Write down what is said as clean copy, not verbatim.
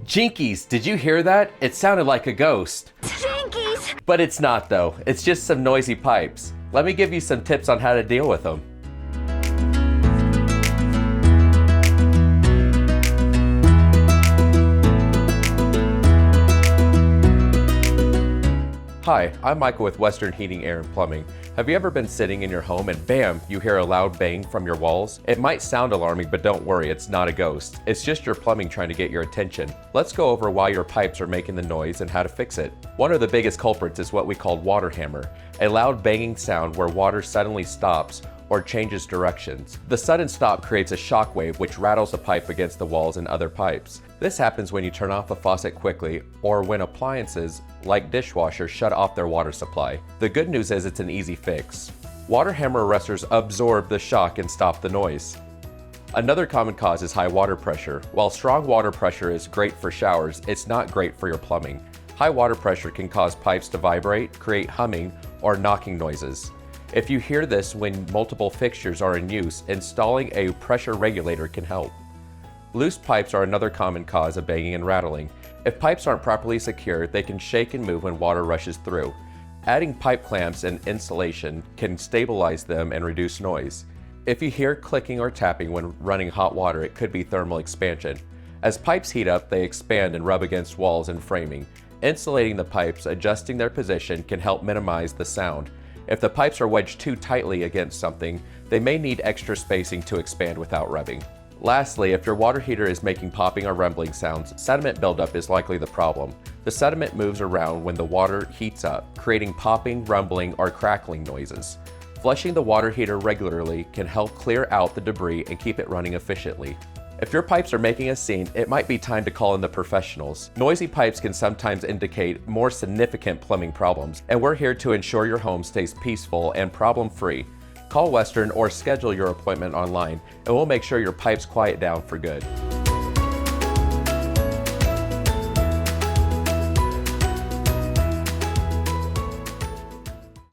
Jinkies, did you hear that? It sounded like a ghost. Jinkies! But it's not though, it's just some noisy pipes. Let me give you some tips on how to deal with them. Hi, I'm Michael with Western Heating, Air, and Plumbing. Have you ever been sitting in your home and bam, you hear a loud bang from your walls? It might sound alarming, but don't worry, it's not a ghost. It's just your plumbing trying to get your attention. Let's go over why your pipes are making the noise and how to fix it. One of the biggest culprits is what we call water hammer, a loud banging sound where water suddenly stops or changes directions. The sudden stop creates a shock wave which rattles the pipe against the walls and other pipes. This happens when you turn off a faucet quickly or when appliances like dishwashers shut off their water supply. The good news is it's an easy fix. Water hammer arrestors absorb the shock and stop the noise. Another common cause is high water pressure. While strong water pressure is great for showers, it's not great for your plumbing. High water pressure can cause pipes to vibrate, create humming, or knocking noises. If you hear this when multiple fixtures are in use, installing a pressure regulator can help. Loose pipes are another common cause of banging and rattling. If pipes aren't properly secured, they can shake and move when water rushes through. Adding pipe clamps and insulation can stabilize them and reduce noise. If you hear clicking or tapping when running hot water, it could be thermal expansion. As pipes heat up, they expand and rub against walls and framing. Insulating the pipes, adjusting their position can help minimize the sound. If the pipes are wedged too tightly against something, they may need extra spacing to expand without rubbing. Lastly, if your water heater is making popping or rumbling sounds, sediment buildup is likely the problem. The sediment moves around when the water heats up, creating popping, rumbling, or crackling noises. Flushing the water heater regularly can help clear out the debris and keep it running efficiently. If your pipes are making a scene, it might be time to call in the professionals. Noisy pipes can sometimes indicate more significant plumbing problems, and we're here to ensure your home stays peaceful and problem-free. Call Western or schedule your appointment online, and we'll make sure your pipes quiet down for good.